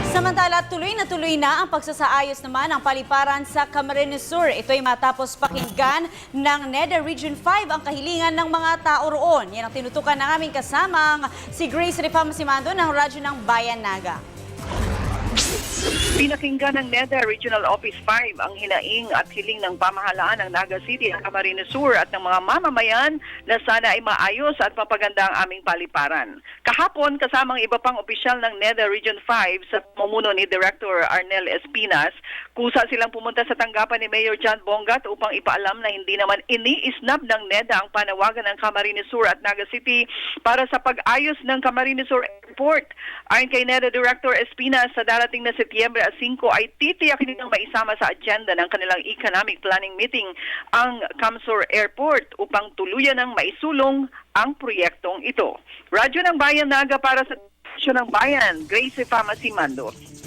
Samantala, tuloy na ang pagsasaayos naman ng paliparan sa Camarines Sur. Ito ay matapos pakinggan ng NEDA Region 5 ang kahilingan ng mga tao roon. Yan ang tinutukan ng aming kasamang si Grace Rifamasimando ng Radyo ng Bayan Naga. Pinakinggan ng NEDA Regional Office 5 ang hinaing at hiling ng pamahalaan ng Naga City at Camarines Sur at ng mga mamamayan na sana ay maayos at mapaganda ang aming paliparan. Kahapon, kasamang iba pang opisyal ng NEDA Region 5 sa pamumuno ni Director Arnel Espinas, kusa silang pumunta sa tanggapan ni Mayor John Bongat upang ipaalam na hindi naman ini-snub ng NEDA ang panawagan ng Camarines Sur at Naga City para sa pag-ayos ng Camarines Sur Airport. Ayon kay NEDA Director Espinas, sa darating na Setyembre 5 ay titiyakin nilang maisama sa agenda ng kanilang economic planning meeting ang Camsur Airport upang tuluyan ng maisulong ang proyektong ito. Radyo ng Bayan Naga para sa Radyo ng Bayan, Grace Rifamasimando.